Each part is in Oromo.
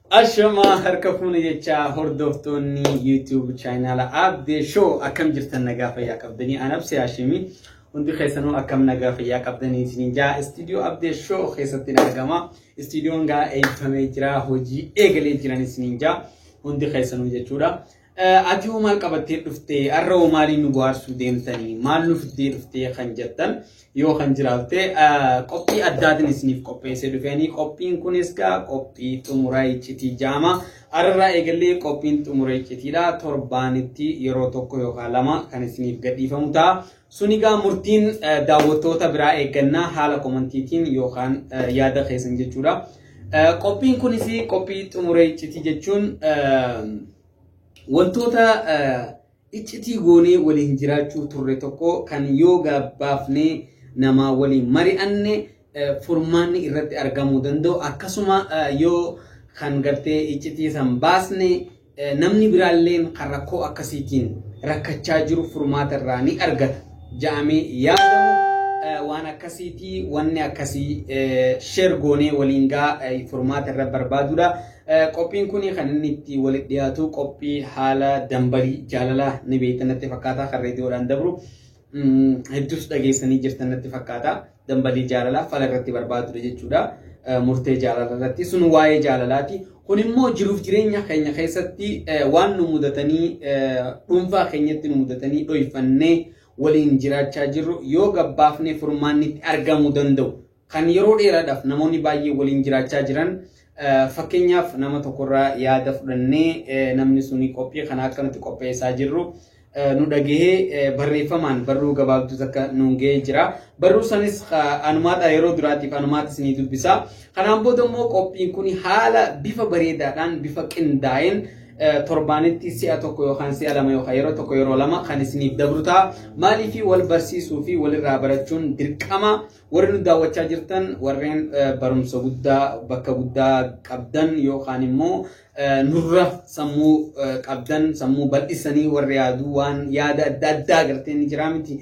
Ashama harkafuna jecha hordoftonni YouTube channel Abdi Show akam jirtan nagaa fayyaa qabdanii anabsi Hashimi hundi keessanuu akam nagaa fayyaa qabdanii isiniin jaa studio Abdi Show keessatti argama studioon gaa eebbifamee jira hojii eegalee jiran isiniin jaa hundi keessanuu jechuudha. Ati hoo maal qabattee dhuftee arra hoo maaliin nu bohaarsuu deemtanii maal nu fiddee dhuftee kan jettan yoo kan jiraatte qophii addaatiin isiniif qopheessee dhufeeni qophiin kunis gaa qophii xumuraa iccitii jaama arra eegalee qophiin xumuraa iccitiidha torbaanitti yeroo tokko yookaan lama kan isiniif gadhiifamu ta'a suni gaa murtiin daawwattoota biraa eeggannaa haala komantiitiin yookaan yaada keessan jechuudha qophiin kunis qophii xumuraa iccitii jechuun wantoota iccitii goonee waliin jiraachuu turre tokko kan yoo gabbaafnee nama waliin mari'anne furmaanni irratti argamuu danda'u akkasuma yoo kan gartee iccitii san baasne namni biraalleen kan rakkoo akkasiitiin rakkachaa jiru furmaata irraa ni argata jedhamee yaadamu waan akkasiitii wanni akkasii share goonee waliin gaa furmaata irra barbaaduudha. Qophiin kuni kan inni itti walitti dhiyaatu qophii haala dambalii jaalalaa ni beektanatti fakkaata kan reediyoodhaan dabru hedduus dhageessanii jirtanatti fakkaata dambalii jaalalaa fala irratti barbaadudha jechuudha murtee jaalalaa irratti sun waa'ee jaalalaati kun immoo jiruuf jireenya keenya keessatti waan nu mudatanii dhuunfaa keenyatti nu mudatanii dhoyfannee waliin jiraachaa jirru yoo gabbaafnee furmaanni itti argamuu danda'u kan yeroo dheeraadhaaf namoonni baay'ee waliin jiraachaa jiran fakkeenyaaf nama tokkorraa yaada fudhannee namni suni qophii kana akka nuti qopheessaa jirru nu dhagahee barreeffamaan barruu gabaabduu akka nuun ga'ee jira barruu sanis anumaadha yeroo duraatiif anumaatis ni dubbisa kanaan booda immoo qophiin kun haala bifa bareedaadhaan bifa qindaa'een torbaanitti si'a tokko yookaan si'a lama yookaan yeroo tokko yeroo lama kan isiniif dabrutaa maaliif wal barsiisuu fi walirraa barachuun dirqama warri nu daawwachaa jirtan warreen barumsa guddaa bakka guddaa qabdan yookaan immoo nurra sammuu qabdan sammuu bal'isanii warri yaaduu waan yaada adda addaa gartee ni jira miti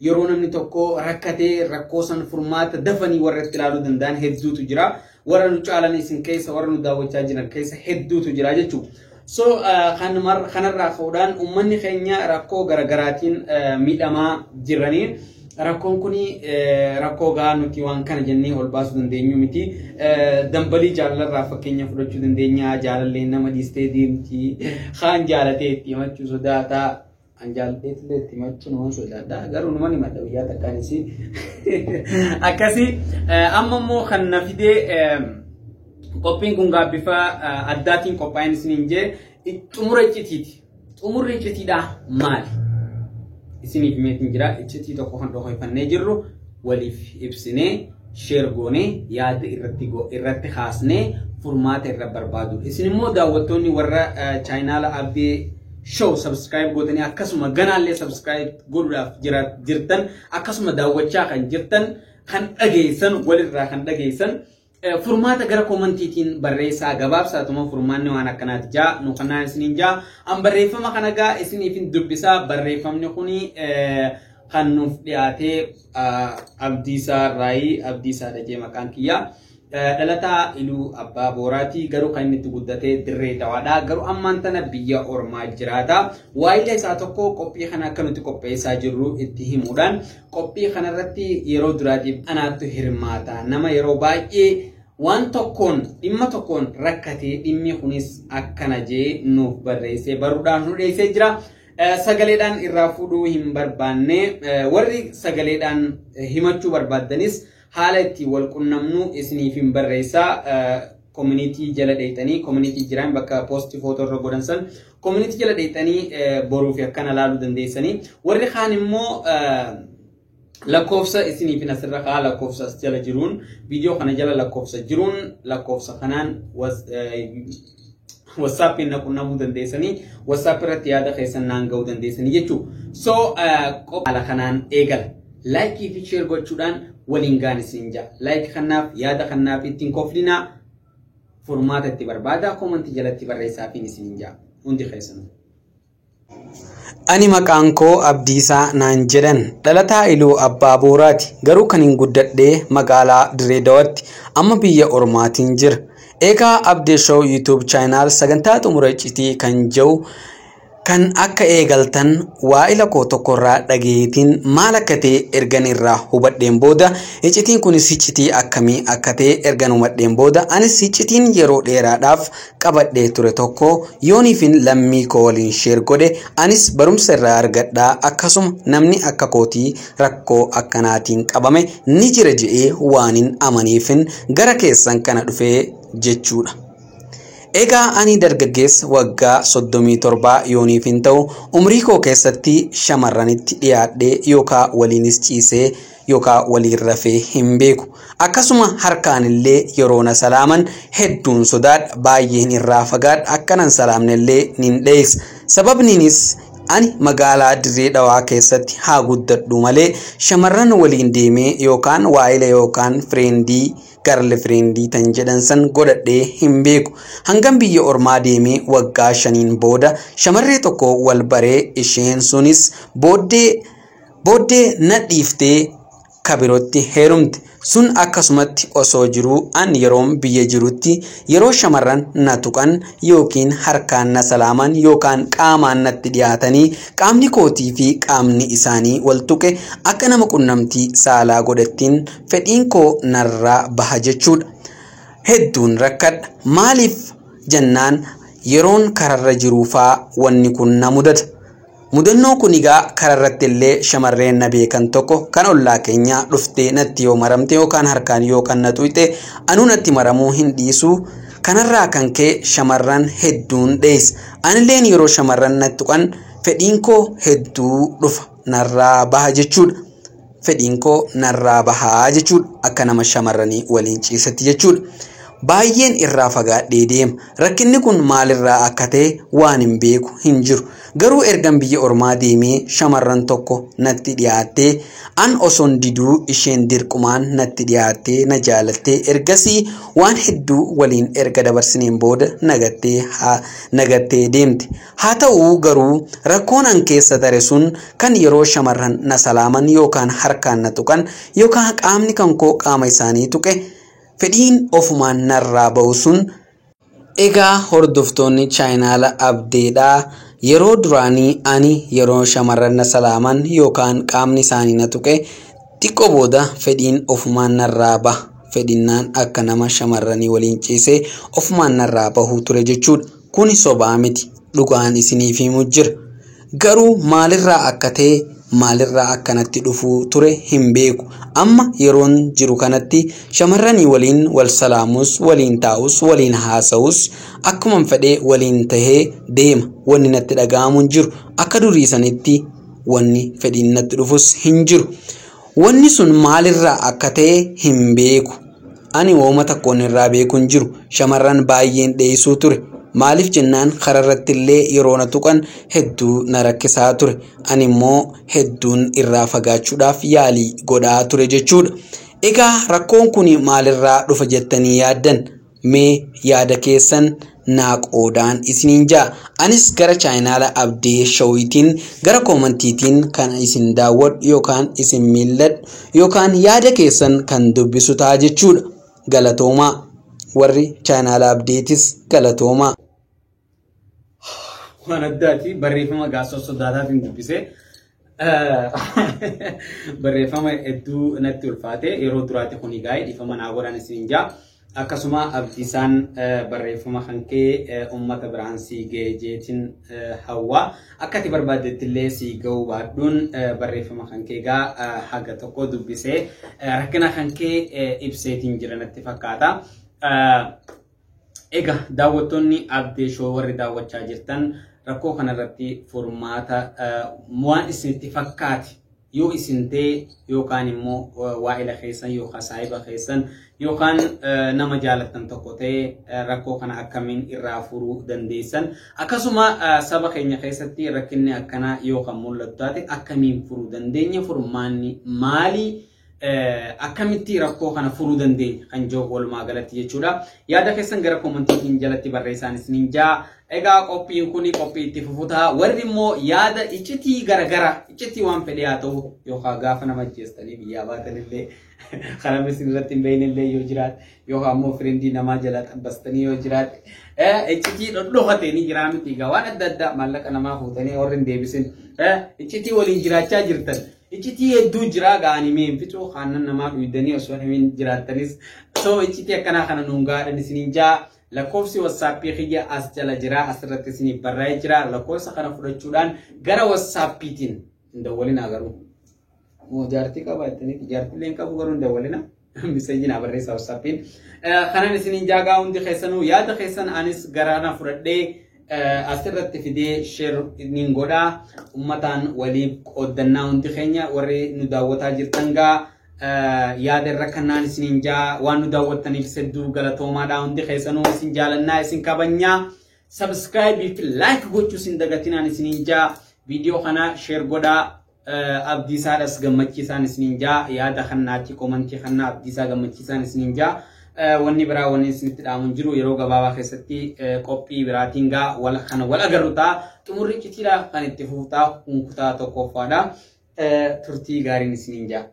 yeroo namni tokko rakkatee rakkoo san furmaata dafanii warra itti ilaaluu danda'an hedduutu jira warra nu caalan isin keessa warra nu daawwachaa jiran keessa hedduutu jira jechuudha. So kanarraa ka'uudhaan uummanni keenya rakkoo garaagaraatiin miidhamaa jiranii rakkoon kuni rakkoo gahaa nuti waan kana jennee ol baasuu dandeenyu miti dambalii jaalalarraa fakkeenya fudhachuu dandeenya jaalallee nama dhiistee deemti kaan jaalatee itti himachuu sodaataa anjaltee itti himachuun waan sodaadha garuu numa nima dhawiyyaa takkaanis akkasii amma immoo kan na fidee qophiin kun bifa addaatiin qophaa'een isiniin jee xumura iccitiiti xumurri iccitiidha maali isiniif meetiin jira iccitii tokko kan dhoofannee jirru waliif ibsinee share goonee yaada irratti kaasnee furmaata irra barbaadu isin immoo daawwattoonni warra channel Abdi Show subscribe gootanii akkasuma ganaallee subscribe godhuudhaaf jirtan akkasuma daawwachaa kan jirtan kan dhageessan walirraa kan dhageessan furmaata gara komantiitiin barreessaa gabaabsaatuma furmaanni waan akkanaati jaa nu kanaan isiniin jaa an barreeffama kana gaa isiniifin dubbisaa barreeffamni kuni kan nuuf dhiyaatee Abdiisaa Raayii Abdiisaa Dajee maqaan kiyyaa dhalataa iluu abbaa booraati garuu kan inni itti guddatee dirree dawaadha garuu ammaan tana biyya ormaa jiraata waa'ee isaa tokko qophii kana akka nuti qopheessaa jirru itti himuudhaan qophii kanarratti yeroo duraatiif anaattu hirmaata nama yeroo baay'ee waan tokkoon dhimma tokkoon rakkatee dhimmi kunis akkana jee nuuf barreessee baruudhaan nu dhiyeessee jira sagaleedhaan irraa fuudhuu hin barbaanne warri sagaleedhaan himachuu barbaaddanis haala itti wal qunnamnu isiniif hin barreessaa community jala dheeytanii community jiraan bakka post photo irra godhan san community jala dheeytanii boruu fi akkana laaluu dandeessanii warri kaan immoo lakkoofsa isiniif asirra kaa lakkoofsa jala jiruun viidiyoo kana jala lakkoofsa jiruun lakkoofsa kanaan WhatsApp in qunnamuu dandeessanii WhatsApp irratti yaada keessan naan ga'uu dandeessanii jechuudha. So qophii kanaan eegala like fi share gochuudhaan waliin gaan isin jaa like kanaaf yaada kanaaf ittiin koflina furmaata itti barbaada komantii jalatti barreessaa fi isin jaa hundi keessan Ani maqaan koo Abdiisaa naan jedhan dhalataa Iluu Abbaa Booraati. Garuu kan hin guddadhee magaalaa Dirree Dawaatti amma biyya Ormaatiin jira. Egaa Abdee Show YouTube channel sagantaa xumura iccitii kan jiru kan akka eegaltan waa'ila koo tokkorraa dhageetiin maal akka ta'e ergan irraa hubadheen booda iccitiin kunis iccitii akkamii akka ta'e ergan hubadheen booda anis iccitiin yeroo dheeraadhaaf qabadhee ture tokko yooniifin lammii koo waliin sheer godhe anis barumsa irraa argadhaa akkasuma namni akka kootii rakkoo akkanaatiin qabame ni jira jedhee waanin amaniifin gara keessan kana dhufee jechuudha. Egaa ani dargaggeessa waggaa 37 yooniifin ta'u umrii koo keessatti shamarranitti dhiyaadhee yookaan waliinis ciisee yookaan waliin rafee hin beeku. Akkasuma harkaan illee yeroo na salaaman hedduun sodaadha baay'een irraa fagaadha akkanan salaamne illee nin dheessa. Sababniinis ani magaalaa Dirree Dhawaa keessatti haa guddadhu malee shamarran waliin deemee yookaan waa'ila yookaan friendii garle friendii tan jedhan san godhadhee hin beeku. Hangam biyya Ormaa deemee waggaa 5 booda shamarree tokko wal baree isheen sunis booddee na dhiiftee kabirootti heerumte. Sun akkasumatti osoo jiru an yeroon biyya jirutti yeroo shamarran na tuqan yookiin harkaan na salaaman yookaan qaamaan natti dhiyaatanii qaamni kootii fi qaamni isaanii wal tuqe akka nama qunnamtii saalaa godhattiin fedhiin koo narraa baha jechuudha. Hedduun rakkadha. Maaliif jennaan yeroon kararra jiruufaa wanni kun na mudata. Mudannoo kun egaa kararratti illee shamarreen na beekan tokko kan ollaa keenya dhuftee natti yoo maramte yookaan harkaan yookaan na tuyxe anuu natti maramuu hin dhiisu. Kanarraa kan ka'e shamarran hedduun dheessa. Anilleen yeroo shamarran natti tuqan fedhiin koo hedduu dhufa narraa baha jechuudha. Fedhiin koo narraa bahaa jechuudha akka nama shamarranii waliin ciisatti jechuudha. Baay'een irraa fagaadhee deema. Rakkinni kun maalirraa akka ta'e waan hin beeku hin jiru. Garuu ergan biyya Ormaa deemee shamarran tokko natti dhiyaattee an osoon diduu isheen dirqumaan natti dhiyaattee na jaalattee ergasii waan hedduu waliin erga dabarsineen booda nagattee deemte. Haa ta'uu garuu rakkoon an keessa tare sun kan yeroo shamarran na salaaman yookaan harkaan na tuqan yookaan qaamni kan koo qaama isaanii tuqe fedhiin ofumaan narraa ba'u sun. Egaa hordoftoonni chaayinaala Abdeedhaa yeroo duraanii ani yeroo shamarran na salaaman yookaan qaamni isaanii na tuqe xiqqoo booda fedhiin ofumaan narraa baha. Fedhinnaan akka nama shamarranii waliin ciisee ofumaan narraa bahuu ture jechuudha. Kuni sobaa miti dhugaan isiniif himu jira. Garuu maalirraa akka ta'e maalirraa akkanatti dhufuu ture hin beeku. Amma yeroon jiru kanatti shamarranii waliin wal salaamus waliin taa'us waliin haasa'us akkuma fedhee waliin tahee deema. Wanni natti dhaga'amu jiru akka durii sanitti wanni fedhiin natti dhufus hin jiru. Wanni sun maalirraa akka ta'e hin beeku. Ani wooma takkoon irraa beeku hin jiru. Shamarran baay'een dheessuu ture. Maaliif jennaan kararratti illee yeroo na tuqan hedduu na rakkisaa ture. Ani immoo hedduun irraa fagaachuudhaaf yaalii godhaa ture jechuudha. Egaa rakkoon kun maalirraa dhufa jettanii yaaddan? Mee yaada keessan naa qoodaan isiniin jaa. Anis gara chaayinaala Abdee Showitiin gara koomantiitiin kan isin daawwadhu yookaan isin milladhu yookaan yaada keessan kan dubbisu ta'a jechuudha. Galatoomaa. Warri chaayinaala Abdeetis galatoomaa. Waan addaati barreeffama gaasoo sodaataatiin dubbisee barreeffama hedduu natti ulfaate yeroo duraatti kun gaa'ee dhiifama naa godhan isiniin jaa. Akkasuma Abdiisaan barreeffama kan kee uummata biraan sii ga'ee jeetiin hawwaa akka ati barbaaddetti illee sii ga'uu baadhuun barreeffama kan kee gaa haga tokko dubbisee rakkina kan kee ibseetiin jira natti fakkaata. Egaa daawwattoonni Abdee Show warri daawwachaa jirtan rakkoo kanarratti furmaata waan isinitti fakkaate yoo isin ta'e yookaan immoo waa'ila keessan yookaan saahiba keessan yookaan nama jaalattan tokko ta'e rakkoo kana akkamiin irraa furuu dandeessan akkasuma saba keenya keessatti rakkinni akkanaa yookaan mul'atu taate akkamiin furuu dandeenya furmaanni maali akkamitti rakkoo kana furuu dandeenya kan jiru walumaa galatti jechuudha. Yaada keessan gara komentiin jalatti barreessaa isiniin jaa. Egaa qophiin kun qophii itti fufuuta. Warri immoo yaada iccitii garagara iccitii waan fedhe haa ta'u yookaan gaafa nama jeestanii biyyaa baatan illee kana misin irratti hin beeyin illee yoo jiraate yookaan immoo firendii namaa jala xabbastanii yoo jiraate iccitii dhodhofatee ni jira miti egaa waan adda addaa maallaqa namaa fuutanii warri hin deebisin iccitii waliin jiraachaa jirtan. Iccitii hedduu jira ga'anii mee fiixoo aannan namaa dhuydanii osoo hin jiraattanis so iccitii akkanaa kana nuun gaadhan isiniin jaa. Lakkoofsi WhatsAppii kiyya as jala jira asirratti isiniif barraa'ee jira. Lakkoofsa kana fudhachuudhaan gara WhatsAppiitiin hin dawwalinaa garuu. Jaartii qabaattanii jaartileen qabu garuu hin dawwalina. Miseejinaa barreessaa WhatsAppiin. Kanan isiniin jaagaa hundi keessanuu yaada keessan anis garaana fudhadhee asirratti fidee share niin godhaa. Uummataan waliif qooddannaa hundi keenya warri nu daawwataa jirtan gaa. Yaada irra kanaan isiniin jaa waan nu daawwattaniif hedduu galatoomaadha hundi keessanuu isin jaalannaa isin kabajnaa subscribe fi like gochuu isin dagatinaan isiniin jaa viidiyoo kana share godhaa abdiisaadhas gammachiisaan isiniin jaa yaada kannaatti komentii kannaa abdiisaa gammachiisaan isiniin jaa wanni biraa wanni isinitti dhaamun jiru yeroo gabaabaa keessatti qophii biraatiin gaa kana wal agarru ta'a xumurri icciitiidha kan itti fufutaa kunkutaa tokkoffaadha turtii gaariin isiniin jaa.